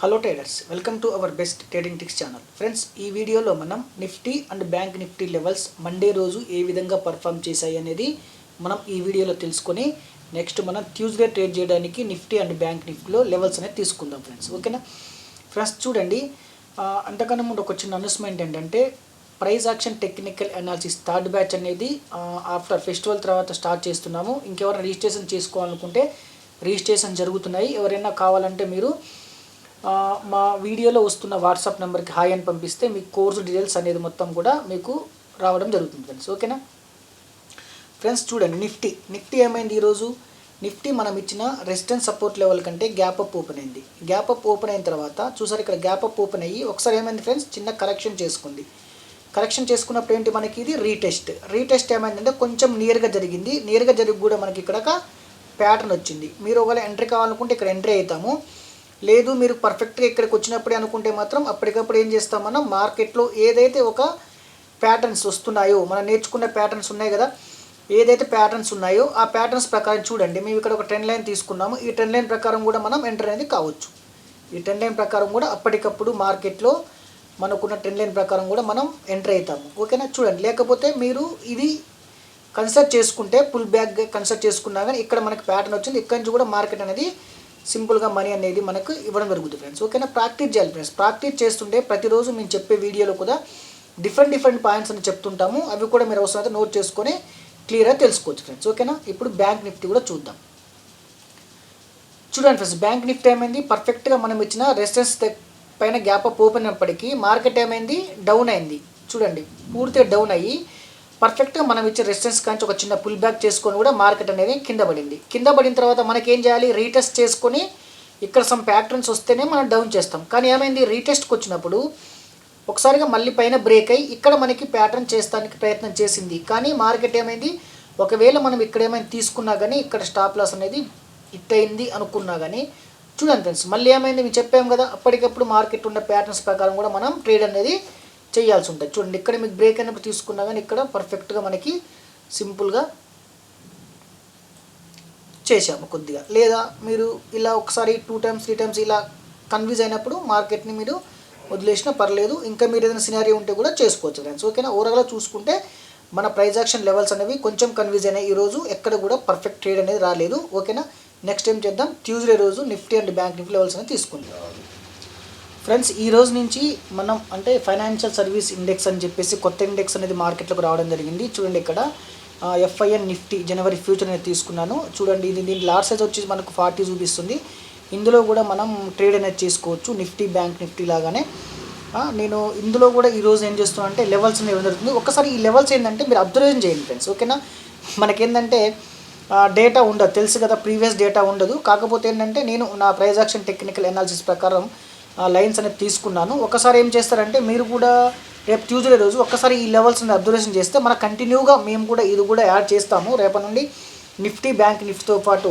Hello traders, welcome to our best trading tips channel. Friends, ఈ వీడియోలో మనం Nifty and bank Nifty levels Monday రోజు ఏ విధంగా పర్ఫామ్ చేశాయి అనేది మనం ఈ వీడియోలో తెలుసుకొని నెక్స్ట్ మనం ట్యూస్డే ట్రేడ్ చేయడానికి నిఫ్టీ అండ్ బ్యాంక్ నిఫ్టీలో లెవెల్స్ అనేది తీసుకుందాం ఫ్రెండ్స్. ఓకేనా ఫ్రెండ్స్, చూడండి, అంతకన్నా ముందు ఒక చిన్న అనౌన్స్మెంట్ ఏంటంటే price action technical analysis third batch అనేది ఆఫ్టర్ ఫెస్టివల్ తర్వాత స్టార్ట్ చేస్తున్నాము. ఇంకెవరైనా రిజిస్ట్రేషన్ చేసుకోవాలనుకుంటే రిజిస్ట్రేషన్ జరుగుతున్నాయి. ఎవరైనా కావాలంటే మీరు మా వీడియోలో వస్తున్న వాట్సాప్ నెంబర్కి హాయ్ అని పంపిస్తే మీకు కోర్సు డీటెయిల్స్ అనేది మొత్తం కూడా మీకు రావడం జరుగుతుంది ఫ్రెండ్స్. ఓకేనా ఫ్రెండ్స్, చూడండి, నిఫ్టీ ఏమైంది ఈరోజు. నిఫ్టీ మనం ఇచ్చిన రెసిస్టెన్స్ సపోర్ట్ లెవెల్ కంటే గ్యాప్ అప్ ఓపెన్ అయింది. గ్యాప్ అప్ ఓపెన్ అయిన తర్వాత చూసారు, ఇక్కడ గ్యాప్ అప్ ఓపెన్ అయ్యి ఒకసారి ఏమైంది ఫ్రెండ్స్, చిన్న కరెక్షన్ చేసుకుంది. కరెక్షన్ చేసుకున్నప్పుడు ఏంటి, మనకి ఇది రీటెస్ట్ ఏమైందంటే కొంచెం నియర్గా జరిగింది. నియర్గా జరిగి కూడా మనకి ఇక్కడ ఒక ప్యాటర్న్ వచ్చింది. మీరు ఒకవేళ ఎంట్రీ కావాలనుకుంటే ఇక్కడ ఎంట్రీ అవుతాము. లేదు మీరు పర్ఫెక్ట్గా ఇక్కడికి వచ్చినప్పుడే అనుకుంటే మాత్రం అప్పటికప్పుడు ఏం చేస్తాం, మనం మార్కెట్లో ఏదైతే ఒక ప్యాటర్న్స్ వస్తున్నాయో, మనం నేర్చుకున్న ప్యాటర్న్స్ ఉన్నాయి కదా, ఏదైతే ప్యాటర్న్స్ ఉన్నాయో ఆ ప్యాటర్న్స్ ప్రకారం చూడండి, మేము ఇక్కడ ఒక ట్రెండ్ లైన్ తీసుకున్నాము. ఈ ట్రెండ్ లైన్ ప్రకారం కూడా మనం ఎంటర్ అనేది కావచ్చు. ఈ ట్రెండ్ లైన్ ప్రకారం కూడా అప్పటికప్పుడు మార్కెట్లో మనకున్న ట్రెండ్ లైన్ ప్రకారం కూడా మనం ఎంటర్ అవుతాము. ఓకేనా, చూడండి. లేకపోతే మీరు ఇది కన్సిడర్ చేసుకుంటే పుల్ బ్యాక్ కన్సిడర్ చేసుకున్నా కానీ ఇక్కడ మనకి ప్యాటర్న్ వచ్చింది. ఇక్కడి నుంచి కూడా మార్కెట్ అనేది సింపుల్గా మనీ అనేది మనకు ఇవ్వడం జరుగుతుంది ఫ్రెండ్స్. ఓకేనా, ప్రాక్టీస్ చేయాలి ఫ్రెండ్స్. ప్రాక్టీస్ చేస్తుంటే ప్రతిరోజు మేము చెప్పే వీడియోలో కూడా డిఫరెంట్ పాయింట్స్ అని చెప్తుంటాము. అవి కూడా మీరు అవసరమైతే నోట్ చేసుకొని క్లియర్గా తెలుసుకోవచ్చు ఫ్రెండ్స్. ఓకేనా, ఇప్పుడు బ్యాంక్ నిఫ్టీ కూడా చూద్దాం. చూడండి ఫ్రెండ్స్, బ్యాంక్ నిఫ్టీ ఏమైంది, పర్ఫెక్ట్గా మనం ఇచ్చిన రెసిస్టెన్స్ పైన గ్యాప్ అప్ ఓపెన్ అయినప్పటికీ మార్కెట్ ఏమైంది, డౌన్ అయింది. చూడండి, పూర్తిగా డౌన్ అయ్యి పర్ఫెక్ట్గా మనం ఇచ్చే రెసిస్టెన్స్ కానీ ఒక చిన్న పుల్ బ్యాక్ చేసుకొని కూడా మార్కెట్ అనేది కింద పడింది. కింద పడిన తర్వాత మనకేం చేయాలి, రీటెస్ట్ చేసుకొని ఇక్కడ సమ్ ప్యాటర్న్స్ వస్తేనే మనం డౌన్ చేస్తాం. కానీ ఏమైంది, రీటెస్ట్కి వచ్చినప్పుడు ఒకసారిగా మళ్ళీ పైన బ్రేక్ అయ్యి ఇక్కడ మనకి ప్యాటర్న్ చేస్తానికి ప్రయత్నం చేసింది. కానీ మార్కెట్ ఏమైంది, ఒకవేళ మనం ఇక్కడ ఏమైనా తీసుకున్నా కానీ ఇక్కడ స్టాప్ లాస్ అనేది హిట్ అయింది అనుకున్నా కానీ చూడండి ఫ్రెండ్స్, మళ్ళీ ఏమైంది, మేము చెప్పాము కదా, అప్పటికప్పుడు మార్కెట్ ఉన్న ప్యాటర్న్స్ ప్రకారం కూడా మనం ట్రేడ్ అనేది చేయాల్సి ఉంటుంది. చూడండి, ఇక్కడ మీకు బ్రేక్ అయినప్పుడు తీసుకున్నా కానీ ఇక్కడ పర్ఫెక్ట్గా మనకి సింపుల్గా చేసాము కొద్దిగా. లేదా మీరు ఇలా ఒకసారి 2 times 3 times ఇలా కన్ఫ్యూజ్ అయినప్పుడు మార్కెట్ని మీరు వదిలేసినా పర్లేదు. ఇంకా మీరు ఏదైనా సినారియో ఉంటే కూడా చేసుకోవచ్చు ఫ్రెండ్స్. ఓకేనా, ఓవరాల్గా చూసుకుంటే మన ప్రైస్ యాక్షన్ లెవెల్స్ అనేవి కొంచెం కన్ఫ్యూజ్ అయినాయి. ఈరోజు ఎక్కడ కూడా పర్ఫెక్ట్ ట్రేడ్ అనేది రాలేదు. ఓకేనా, నెక్స్ట్ ఏం చేద్దాం, ట్యూస్డే రోజు Nifty and bank Nifty levels అనేది తీసుకుందాం ఫ్రెండ్స్. ఈ రోజు నుంచి మనం అంటే ఫైనాన్షియల్ సర్వీస్ ఇండెక్స్ అని చెప్పేసి కొత్త ఇండెక్స్ అనేది మార్కెట్లోకి రావడం జరిగింది. చూడండి, ఇక్కడ FIN నిఫ్టీ జనవరి ఫ్యూచర్ అనేది తీసుకున్నాను. చూడండి, దీని లాట్ సైజ్ వచ్చేసి మనకు 40 చూపిస్తుంది. ఇందులో కూడా మనం ట్రేడ్ అనేది చేసుకోవచ్చు, నిఫ్టీ బ్యాంక్ నిఫ్టీ లాగానే. నేను ఇందులో కూడా ఈరోజు ఏం చేస్తున్నాను అంటే లెవెల్స్ అనేవి జరుగుతుంది. ఒకసారి ఈ లెవెల్స్ ఏంటంటే మీరు అబ్జర్వేషన్ చేయండి ఫ్రెండ్స్. ఓకేనా, మనకేంటంటే డేటా ఉండదు, తెలుసు కదా, ప్రీవియస్ డేటా ఉండదు. కాకపోతే ఏంటంటే నేను నా ప్రైస్ యాక్షన్ టెక్నికల్ అనాలిసిస్ ప్రకారం లైన్స్ అనేది తీసుకున్నాను. ఒకసారి ఏం చేస్తారంటే మీరు కూడా రేపు ట్యూస్డే రోజు ఒక్కసారి ఈ లెవెల్స్ అనేది అబ్జర్వేషన్ చేస్తే మన కంటిన్యూగా మేము కూడా ఇది కూడా యాడ్ చేస్తాము. రేపటి నుండి నిఫ్టీ బ్యాంక్ నిఫ్టీతో పాటు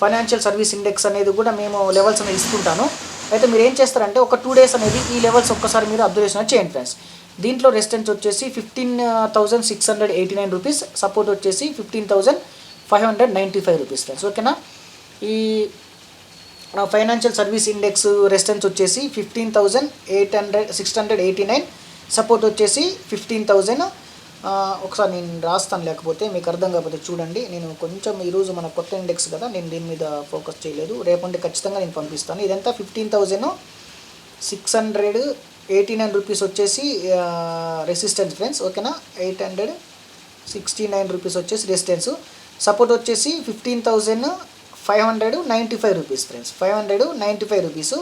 ఫైనాన్షియల్ సర్వీస్ ఇండెక్స్ అనేది కూడా మేము లెవెల్స్ అనేది ఇస్తుంటాను. అయితే మీరు ఏం చేస్తారంటే ఒక 2 days అనేది ఈ లెవెల్స్ ఒక్కసారి మీరు అబ్జర్వేషన్ చేయండి ఫ్రెండ్స్. దీంట్లో రెసిస్టెన్స్ వచ్చేసి 15,689 రూపీస్, సపోర్ట్ వచ్చేసి 15,595 రూపీస్ ఫ్రెండ్స్. ఓకేనా, ఈ ఫైనాన్షియల్ సర్వీస్ ఇండెక్స్ రెసిస్టెన్స్ వచ్చేసి 15,689, సపోర్ట్ వచ్చేసి 15,000. ఒకసారి నేను రాస్తాను, లేకపోతే మీకు అర్థం కాకపోతే చూడండి. నేను కొంచెం ఈరోజు మన కొత్త ఇండెక్స్ కదా, నేను దీని మీద ఫోకస్ చేయలేదు. రేపటి ఖచ్చితంగా నేను పంపిస్తాను. ఇదంతా 15,689 రూపీస్ వచ్చేసి రెసిస్టెన్స్ ఫ్రెండ్స్. ఓకేనా, 869 రూపీస్ వచ్చేసి రెసిస్టెన్స్, సపోర్ట్ వచ్చేసి 15,595 రూపీస్ ఫ్రెండ్స్. 595 రూపీస్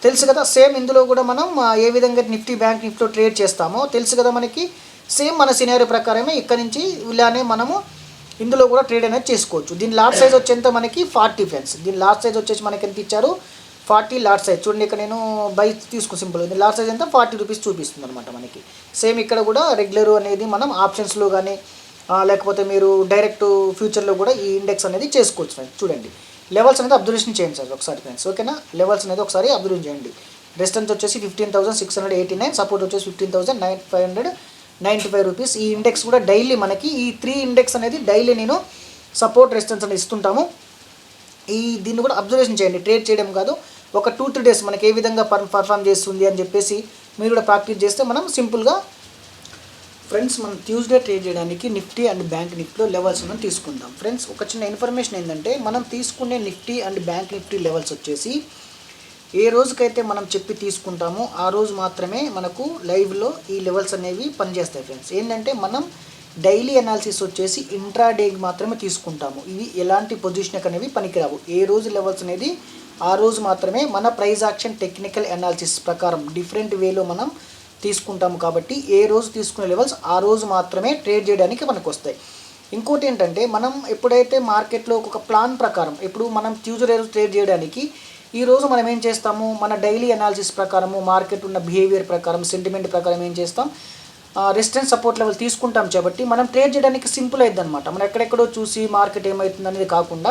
తెలుసు కదా. సేమ్ ఇందులో కూడా మనం ఏ విధంగా నిఫ్టీ బ్యాంక్ నిఫ్టీలో ట్రేడ్ చేస్తామో తెలుసు కదా మనకి. సేమ్ మన సినారియో ప్రకారమే ఇక్కడ నుంచి ఇలానే మనము ఇందులో కూడా ట్రేడ్ అనేది చేసుకోవచ్చు. దీని లాట్ సైజ్ వచ్చేంత మనకి 40 ఫ్రెండ్స్. దీని లాట్ సైజ్ వచ్చేసి మనకి ఎంత ఇచ్చారు, 40 లాట్ సైజ్. చూడండి, ఇక్కడ నేను బై తీసుకుని సింపుల్. దీని లాట్ సైజ్ ఎంత 40 రూపీస్ చూపిస్తుంది అనమాట మనకి. సేమ్ ఇక్కడ కూడా రెగ్యులర్ అనేది మనం ఆప్షన్స్లో కానీ లేకపోతే మీరు డైరెక్ట్ ఫ్యూచర్లో కూడా ఈ ఇండెక్స్ అనేది చేసుకోవచ్చు ఫ్రెండ్స్. చూడండి, లెవెల్స్ అనేది అబ్జర్వేషన్ చేయండి సార్ ఒకసారి ఫ్రెండ్స్. ఓకేనా, లెవెల్స్ అనేది ఒకసారి అబ్జర్వ్ చేయండి. రెసిస్టెన్స్ వచ్చేసి 15,689, సపోర్ట్ వచ్చేసి 15,595 రూపీస్. ఈ ఇండెక్స్ కూడా డైలీ మనకి ఈ 3 ఇండెక్స్ అనేది డైలీ నేను సపోర్ట్ రెసిస్టెన్స్ అనేది ఇస్తుంటాము. దీన్ని కూడా అబ్జర్వేషన్ చేయండి, ట్రేడ్ చేయడం కాదు, ఒక 2-3 డేస్ మనకి ఏ విధంగా పర్ఫామ్ చేస్తుంది అని చెప్పేసి మీరు కూడా ప్రాక్టీస్ చేస్తే మనం సింపుల్గా ఫ్రెండ్స్ మనం ట్యూస్డే ట్రేడ్ చేయడానికి నిఫ్టీ అండ్ బ్యాంక్ నిఫ్టీలో లెవెల్స్ మనం తీసుకుందాం. ఫ్రెండ్స్ ఒక చిన్న ఇన్ఫర్మేషన్ ఏంటంటే మనం తీసుకునే Nifty and bank Nifty levels వచ్చేసి ఏ రోజుకైతే మనం చెప్పి తీసుకుంటామో ఆ రోజు మాత్రమే మనకు లైవ్లో ఈ లెవెల్స్ అనేవి పనిచేస్తాయి ఫ్రెండ్స్. ఏంటంటే మనం డైలీ అనాలిసిస్ వచ్చేసి ఇంట్రాడేకి మాత్రమే తీసుకుంటాము. ఇవి ఎలాంటి పొజిషన్కి అనేవి పనికిరావు. ఏ రోజు లెవెల్స్ అనేది ఆ రోజు మాత్రమే మన ప్రైస్ యాక్షన్ టెక్నికల్ అనాలిసిస్ ప్రకారం డిఫరెంట్ వేలో మనం తీసుకుంటాము. కాబట్టి ఏ రోజు తీసుకునే లెవెల్స్ ఆ రోజు మాత్రమే ట్రేడ్ చేయడానికి మనకు వస్తాయి. ఇంకోటి ఏంటంటే మనం ఎప్పుడైతే మార్కెట్లో ఒక ప్లాన్ ప్రకారం ఇప్పుడు మనం ట్యూస్డే రోజు ట్రేడ్ చేయడానికి ఈరోజు మనం ఏం చేస్తాము, మన డైలీ అనాలిసిస్ ప్రకారము మార్కెట్ ఉన్న బిహేవియర్ ప్రకారం సెంటిమెంట్ ప్రకారం ఏం చేస్తాం, రెసిస్టెన్స్ సపోర్ట్ లెవెల్ తీసుకుంటాం. కాబట్టి మనం ట్రేడ్ చేయడానికి సింపుల్ అవుతుంది అనమాట. మనం ఎక్కడెక్కడో చూసి మార్కెట్ ఏమవుతుంది అనేది కాకుండా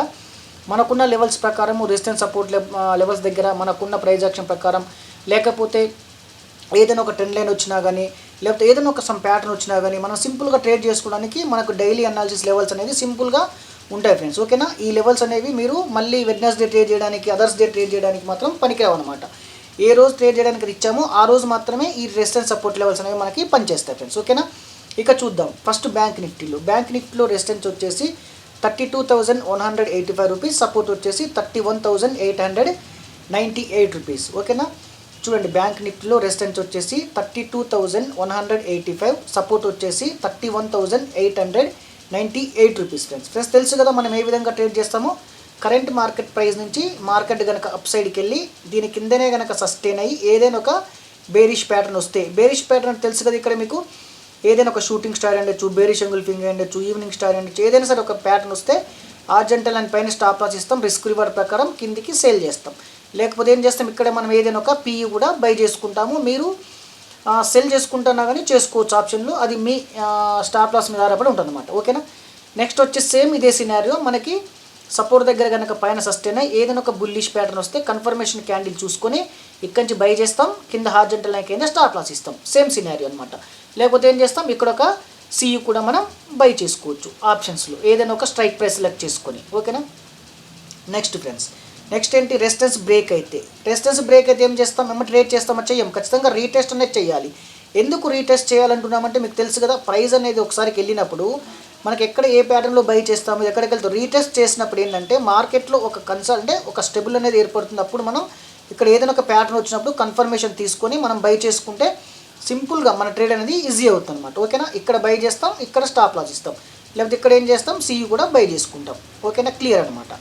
మనకున్న లెవెల్స్ ప్రకారము రెసిస్టెన్స్ సపోర్ట్ లెవెల్స్ దగ్గర మనకున్న ప్రైస్ యాక్షన్ ప్రకారం లేకపోతే ఏదైనా ఒక ట్రెండ్ లైన్ వచ్చినా కానీ లేకపోతే ఏదైనా ఒక సమ్ ప్యాటర్న్ వచ్చినా కానీ మనం సింపుల్గా ట్రేడ్ చేసుకోవడానికి మనకు డైలీ అనాలిసిస్ లెవెల్స్ అనేది సింపుల్గా ఉంటాయి ఫ్రెండ్స్. ఓకేనా, ఈ లెవెల్స్ అనేవి మీరు మళ్ళీ వెడ్నెస్డే ట్రేడ్ చేయడానికి అదర్స్ డే ట్రేడ్ చేయడానికి మాత్రం పనికిరావు అనమాట. ఏ రోజు ట్రేడ్ చేయడానికి ఇచ్చామో ఆ రోజు మాత్రమే ఈ రెసిస్టెన్స్ సపోర్ట్ లెవెల్స్ అనేవి మనకి పనిచేస్తాయి ఫ్రెండ్స్. ఓకేనా, ఇక చూద్దాం ఫస్ట్ బ్యాంక్ నిఫ్టీలో రెసిస్టెన్స్ వచ్చేసి 32,185 రూపీస్, సపోర్ట్ వచ్చేసి 31,898 రూపీస్. ఓకేనా, చూడండి బ్యాంక్ నిఫ్టీలో రెసిస్టెన్స్ వచ్చేసి 32,185, సపోర్ట్ వచ్చేసి 31,898 రూపీస్ ఫ్రెండ్స్. తెలుసు కదా మనం ఏ విధంగా ట్రేడ్ చేస్తామో. కరెంట్ మార్కెట్ ప్రైస్ నుంచి మార్కెట్ కనుక అప్ సైడ్కి వెళ్ళి దీని కిందనే కనుక సస్టైన్ అయ్యి ఏదైనా ఒక బేరిష్ ప్యాటర్న్ వస్తే, బేరిష్ ప్యాటర్న్ తెలుసు కదా ఇక్కడ మీకు, ఏదైనా ఒక షూటింగ్ స్టార్ ఉండొచ్చు, బేరిష్ ఎంగుల్ఫింగ్ ఉండొచ్చు, ఈవినింగ్ స్టార్ ఉండొచ్చు, ఏదైనా సరే ఒక ప్యాటర్న్ వస్తే హారిజాంటల్ అండ్ పైన స్టాప్ లాస్ ఇస్తాం, రిస్క్ రివార్డ్ ప్రకారం కిందికి సేల్ చేస్తాం. లేకపోతే ఏం చేస్తాం, ఇక్కడ మనం ఏదైనా ఒక పీఈ కూడా బై చేసుకుంటాము. మీరు సెల్ చేసుకుంటున్నా కానీ చేసుకోవచ్చు ఆప్షన్లు, అది మీ స్టాప్ లాస్ మీద ఆధారపడి ఉంటుంది అనమాట. ఓకేనా, నెక్స్ట్ వచ్చి సేమ్ ఇదే సినారియో మనకి సపోర్ట్ దగ్గర కనుక పైన సస్టైన్ అయ్యి ఏదైనా ఒక బుల్లిష్ ప్యాటర్న్ వస్తే కన్ఫర్మేషన్ క్యాండిల్ చూసుకొని ఇక్కడి నుంచి బై చేస్తాం, కింద హారిజాంటల్ లైన్ కింద స్టాప్ లాస్ ఇస్తాం. సేమ్ సినారియో అనమాట. లేకపోతే ఏం చేస్తాం, ఇక్కడ ఒక సియు కూడా మనం బై చేసుకోవచ్చు ఆప్షన్స్లో ఏదైనా ఒక స్ట్రైక్ ప్రైస్ సెలెక్ట్ చేసుకొని. ఓకేనా, నెక్స్ట్ ఫ్రెండ్స్ నెక్స్ట్ ఏంటి, రెసిస్టెన్స్ బ్రేక్ అయితే ఏం చేస్తాం, మేము ట్రేడ్ చేస్తామో చెయ్యం, ఖచ్చితంగా రీటెస్ట్ అనేది చేయాలి. ఎందుకు రీటెస్ట్ చేయాలంటున్నామంటే మీకు తెలుసు కదా, ప్రైస్ అనేది ఒకసారికి వెళ్ళినప్పుడు మనకి ఎక్కడ ఏ ప్యాటర్న్లో బై చేస్తాము, ఎక్కడికి వెళ్తాం, రీటెస్ట్ చేసినప్పుడు ఏంటంటే మార్కెట్లో ఒక అంటే ఒక స్టెబుల్ అనేది ఏర్పడుతుంది. అప్పుడు మనం ఇక్కడ ఏదైనా ఒక ప్యాటర్న్ వచ్చినప్పుడు కన్ఫర్మేషన్ తీసుకొని మనం బై చేసుకుంటే సింపుల్గా మన ట్రేడ్ అనేది ఈజీ అవుతుంది అనమాట. ఓకేనా, ఇక్కడ బై చేస్తాం, ఇక్కడ స్టాప్ లాస్ ఇస్తాం, లేకపోతే ఇక్కడ ఏం చేస్తాం, సియు కూడా బై చేసుకుంటాం. ఓకేనా, క్లియర్ అనమాట.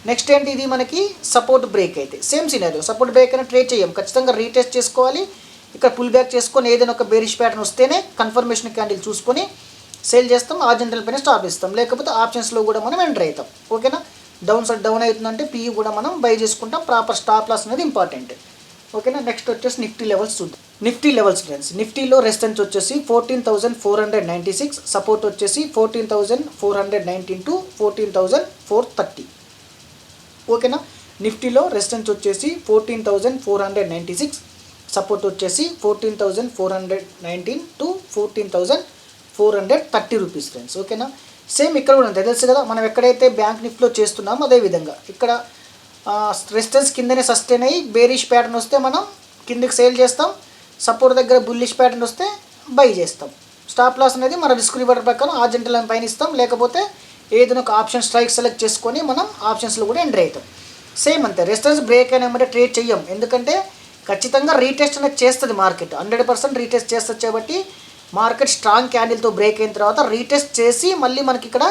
నెక్స్ట్ ఏంటి, ఇది మనకి సపోర్ట్ బ్రేక్ అయితే సేమ్ సినారియో, సపోర్ట్ బ్రేక్ అయినా ట్రేడ్ చేయం, ఖచ్చితంగా రీటెస్ట్ చేసుకోవాలి. ఇక్కడ పుల్ బ్యాక్ చేసుకొని ఏదైనా ఒక బేరిష్ ప్యాటర్న్ వస్తేనే కన్ఫర్మేషన్ క్యాండిల్ చూసుకొని సేల్ చేస్తాం, హారిజాంటల్ పైన స్టాప్ ఇస్తాం, లేకపోతే ఆప్షన్స్లో కూడా మనం ఎంటర్ అవుతాం. ఓకేనా, డౌన్ సైడ్ డౌన్ అవుతుందంటే పీఈ కూడా మనం బై చేసుకుంటాం, ప్రాపర్ స్టాప్ లాస్ అనేది ఇంపార్టెంట్. ఓకేనా, నెక్స్ట్ వచ్చేసి నిఫ్టీ లెవెల్స్ చూద్దాం. నిఫ్టీ లెవెల్స్ ఫ్రెండ్స్, నిఫ్టీలో రెసిస్టెన్స్ వచ్చేసి 14,496, సపోర్ట్ వచ్చేసి 14,419 to 14,430. ఓకేనా, నిఫ్టీలో రెసిస్టెన్స్ వచ్చేసి 14,496, సపోర్ట్ వచ్చేసి 14,419 to 14,430 రూపీస్ ఫ్రెండ్స్. ఓకేనా, సేమ్ ఇక్కడ కూడా ఉంటుంది తెలుసు కదా, మనం ఎక్కడైతే బ్యాంక్ నిఫ్టీలో చేస్తున్నామో అదేవిధంగా ఇక్కడ రెసిస్టెన్స్ కిందనే సస్టైన్ అయ్యి బేరిష్ ప్యాటర్న్ వస్తే మనం కిందకి సేల్ చేస్తాం, సపోర్ట్ దగ్గర బుల్లిష్ ప్యాటర్న్ వస్తే బై చేస్తాం. స్టాప్ లాస్ అనేది మన రిస్క్ రివార్డ్ ప్రకారం హారిజాంటల్ లైన్ పైన ఇస్తాం, లేకపోతే ఏదైనా ఒక ఆప్షన్ స్ట్రైక్ సెలెక్ట్ చేసుకొని మనం ఆప్షన్స్లో కూడా ఎంటర్ అవుతాం. సేమ్ అంతే, రెసిస్టెన్స్ బ్రేక్ అయినా ట్రేడ్ చెయ్యం, ఎందుకంటే ఖచ్చితంగా రీటెస్ట్ అనేది చేస్తుంది మార్కెట్, 100% రీటెస్ట్ చేస్తుంది. కాబట్టి మార్కెట్ స్ట్రాంగ్ క్యాండిల్తో బ్రేక్ అయిన తర్వాత రీటెస్ట్ చేసి మళ్ళీ మనకి ఇక్కడ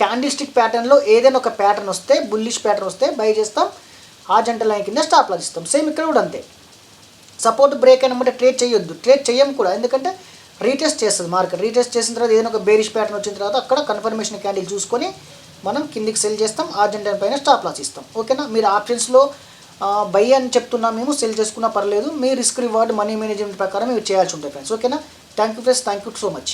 క్యాండిల్ స్టిక్ ప్యాటర్న్లో ఏదైనా ఒక ప్యాటర్న్ వస్తే బుల్లిష్ ప్యాటర్న్ వస్తే బై చేస్తాం, హారిజాంటల్ లైన్ కింద స్టాప్ లాస్ ఇస్తాం. సేమ్ ఇక్కడ కూడా అంతే, సపోర్ట్ బ్రేక్ అయినా ట్రేడ్ చేయొద్దు, ట్రేడ్ చేయం కూడా, ఎందుకంటే రీటెస్ట్ చేస్తుంది మార్కెట్. రీటెస్ట్ చేసిన తర్వాత ఏదైనా ఒక బేరిష్ ప్యాటర్న్ వచ్చిన తర్వాత అక్కడ కన్ఫర్మేషన్ క్యాండిల్ చూసుకొని మనం కిందికి సెల్ చేస్తాం, హారిజాంటల్ పైన స్టాప్ లాస్ ఇస్తాం. ఓకేనా, మీరు ఆప్షన్స్లో బై అని చెప్తున్నా మేము, సెల్ చేసుకున్నా పర్లేదు, మీ రిస్క్ రివార్డ్ మనీ మేనేజ్మెంట్ ప్రకారం మీరు చేయాల్సి ఉంటుంది ఫ్రెండ్స్. ఓకేనా, thank you friends, thank you so much.